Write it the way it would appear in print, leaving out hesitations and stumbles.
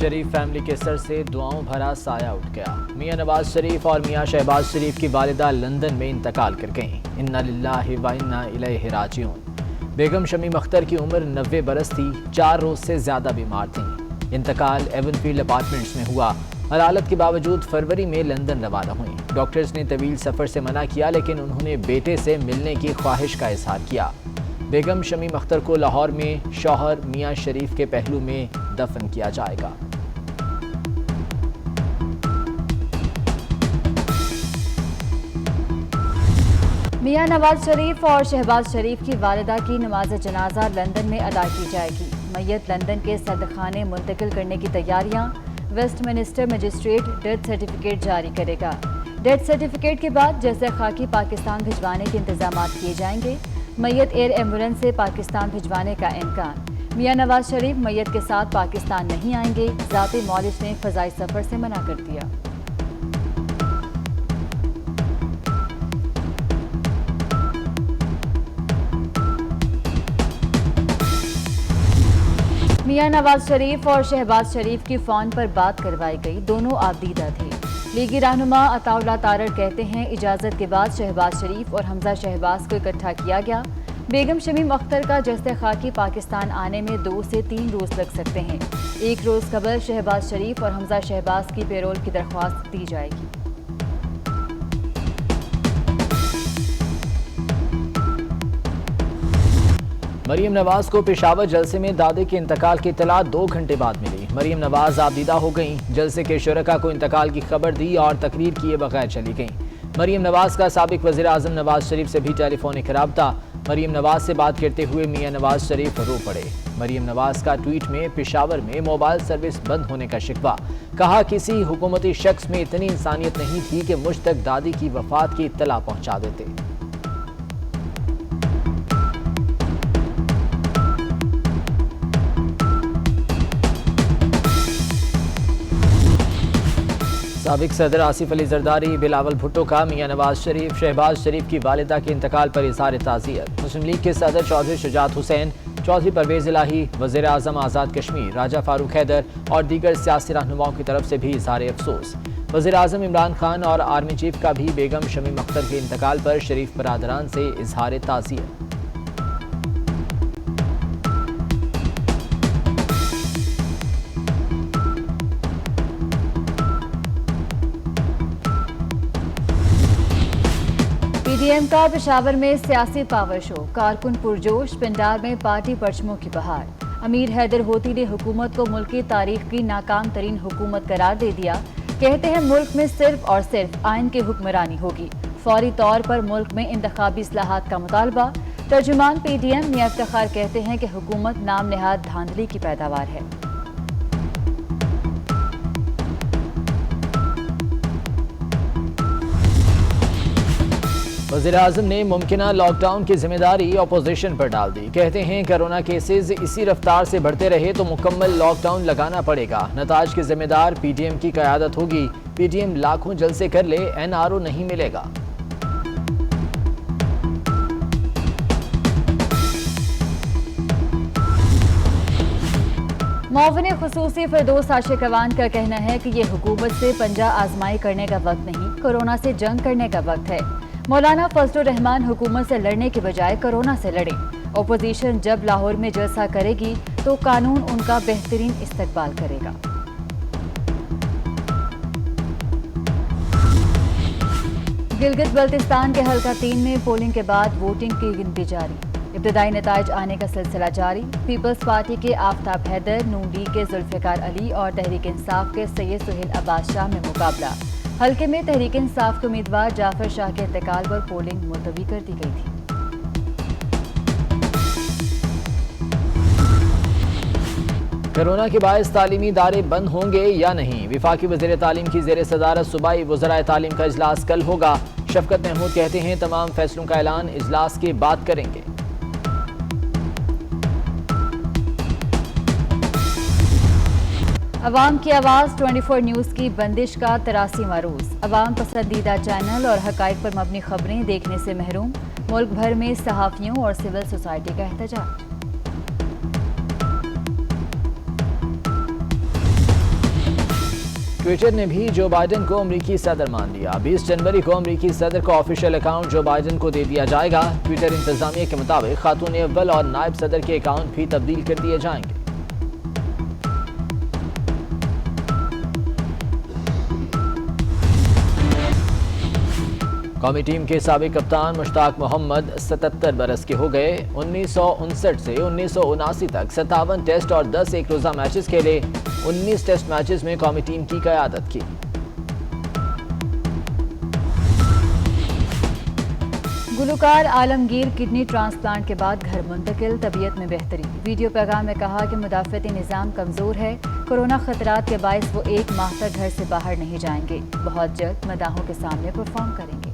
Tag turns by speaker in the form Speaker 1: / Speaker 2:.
Speaker 1: शरीफ family के sir से दुआओं भरा साया उठ गया। मियां नवाज शरीफ और मियां शहबाज शरीफ की वालिदा लंदन में इंतकाल कर गईं। इन्ना लिल्लाहि व इन्ना इलैहि राजिऊन। बेगम शमीम अख्तर की उम्र 90 बरस थी। 4 रोज से ज्यादा बीमार थीं। इंतकाल एवनफील्ड अपार्टमेंट्स में हुआ। हलालत के बावजूद फरवरी में लंदन रवाना हुई। डॉक्टर्स ने तवील सफर से मना किया, लेकिन उन्होंने बेटे से मिलने की ख्वाहिश का इजहार किया। बेगम शमीम अख्तर को लाहौर में शौहर मियां शरीफ के पहलू में दफन किया जाएगा।
Speaker 2: मियां नवाज शरीफ और शहबाज शरीफ की वालिदा की नमाज जनाजा लंदन में अदा की जाएगी। मैयत लंदन के सदखाने मुंतकिल करने की तैयारियां। वेस्टमिनिस्टर मजिस्ट्रेट डेथ सर्टिफिकेट जारी करेगा। डेथ सर्टिफिकेट के बाद जैसे खाकी पाकिस्तान भिजवाने के इंतजाम किए जाएंगे। मैयत एयर एम्बुलेंस से पाकिस्तान भिजवाने का इम्कान। मियां नवाज शरीफ मैयत के साथ पाकिस्तान नहीं आएंगे। ज़ाती मौलिज ने फ़ज़ाई सफ़र से मना कर दिया। मियां नवाज शरीफ और शहबाज शरीफ की फ़ोन पर बात करवाई गई। दोनों आबदीदा थे। लीगी रहनुमा अताउल्लाह तारड़ कहते हैं, इजाज़त के बाद शहबाज शरीफ और हमजा शहबाज को इकट्ठा किया गया। बेगम शमीम अख्तर का जस्ते खाकी पाकिस्तान आने में 2 से 3 रोज़ लग सकते हैं। 1 रोज़ कबल शहबाज शरीफ और हमजा शहबाज की पेरोल की दरख्वास्त दी जाएगी।
Speaker 1: मरीम नवाज को पेशावर जलसे में दादे के इंतकाल की इत्तला 2 घंटे बाद मिली। मरीम नवाज आबदीदा हो गईं। जलसे के शुरका को इंतकाल की खबर दी और तकरीर किए बगैर चली गईं। मरीम नवाज का साबिक वज़ीर आज़म नवाज शरीफ से भी टेलीफोनिक राब्ता। मरीम नवाज से बात करते हुए मियां नवाज शरीफ रो पड़े। मरीम नवाज का ट्वीट में पेशावर में मोबाइल सर्विस बंद होने का शिकवा। कहा, किसी हुकूमती शख्स में इतनी इंसानियत नहीं थी कि मुझ तक दादी की वफात की इत्तला पहुंचा देते। साबिक सदर आसिफ अली जरदारी, बिलावल भुट्टो का मियां नवाज शरीफ, शहबाज शरीफ की वालिदा के इंतकाल पर इज़हार ताज़ियत। मुस्लिम लीग के सदर चौधरी शुजात हुसैन, चौधरी परवेज इलाही, वज़ीर आज़म आज़ाद कश्मीर राजा फारूक हैदर और दीगर सियासी रहनुमाओं की तरफ से भी इज़हार अफसोस। वज़ीर आज़म इमरान खान और आर्मी चीफ का भी बेगम शमीम अख्तर के इंतकाल पर शरीफ बरादरान से इज़हार ताज़ियत।
Speaker 2: पीडीएम का पेशावर में सियासी पावर शो। कारकुन पुरजोश, पिंडार में पार्टी परचमों की बहार। अमीर हैदर होती ने हुकूमत को मुल्क की तारीख की नाकाम तरीन हुकूमत करार दे दिया। कहते हैं मुल्क में सिर्फ और सिर्फ आइन की हुक्मरानी होगी। फौरी तौर पर मुल्क में इंतखाबी इस्लाहात का मुतालबा। तर्जुमान पीडीएम मियां इफ्तिखार कहते हैं कि हुकूमत नाम नेहाद धांधली की पैदावार है।
Speaker 1: वज़ीर आज़म ने मुमकिना लॉकडाउन की जिम्मेदारी अपोजिशन पर डाल दी। कहते हैं, कोरोना केसेस इसी रफ्तार से बढ़ते रहे तो मुकम्मल लॉकडाउन लगाना पड़ेगा। नताज की जिम्मेदार पीडीएम की क़यादत होगी। पीडीएम लाखों जलसे कर ले, एनआरओ नहीं मिलेगा।
Speaker 2: मुआविन खुसूसी फिरदौस आशिकवान का कहना है कि ये हुकूमत से पंजा आजमाई करने का वक्त नहीं, कोरोना से जंग करने का वक्त है। मौलाना फजलुर रहमान हुकूमत से लड़ने के बजाय कोरोना से लड़े। ओपोजिशन जब लाहौर में जलसा करेगी तो कानून उनका बेहतरीन इस्तकबाल करेगा। गिलगित बल्तिस्तान के हल्का 3 में पोलिंग के बाद वोटिंग की गिनती जारी। इब्तदाई नताइज आने का सिलसिला जारी। पीपल्स पार्टी के आफ्ताब हैदर, नून लीग के जुल्फ़िकार अली और तहरीक इंसाफ के सैयद सुहेल अब्बास शाह में मुकाबला। हल्के में तहरीक इंसाफ के उम्मीदवार जाफर शाह के इंतकाल पर पोलिंग मुलतवी कर दी गई थी।
Speaker 1: कोरोना के बायस तालीमी इदारे बंद होंगे या नहीं? वफाकी वज़ीर तालीम की ज़ेर सदारत सूबाई वज़राए तालीम का इजलास कल होगा। शफकत महमूद कहते हैं, तमाम फैसलों का ऐलान इजलास के बाद करेंगे।
Speaker 2: अवाम की आवाज़ 24 न्यूज़ की बंदिश का 83वां रोज़। अवाम पसंदीदा चैनल और हक़ाइक़ पर मबनी खबरें देखने से महरूम। मुल्क भर में सहाफ़ियों और सिविल सोसाइटी का एहतजाज।
Speaker 1: ट्विटर ने भी जो बाइडन को अमरीकी सदर मान लिया। 20 जनवरी को अमरीकी सदर का ऑफिशियल अकाउंट जो बाइडन को दे दिया जाएगा। ट्विटर इंतजामिया के मुताबिक खातून अव्वल और नायब सदर के अकाउंट भी तब्दील कर दिए जाएंगे। कौमी टीम के साबिक कप्तान मुश्ताक मोहम्मद 77 बरस के हो गए। 1959 से 1979 तक 57 टेस्ट और 10 एक रोजा मैचेस खेले। 19 टेस्ट मैचेस में कौमी टीम की क़यादत की।
Speaker 2: गुलकार आलमगीर किडनी ट्रांसप्लांट के बाद घर मुंतकिल, तबीयत में बेहतरी। वीडियो पैगाम में कहा कि मुदाफ़ती निज़ाम कमज़ोर है, कोरोना खतरात के बायस वो 1 माह तक घर से बाहर नहीं जाएंगे। बहुत जल्द मदाहों के सामने परफॉर्म करेंगे।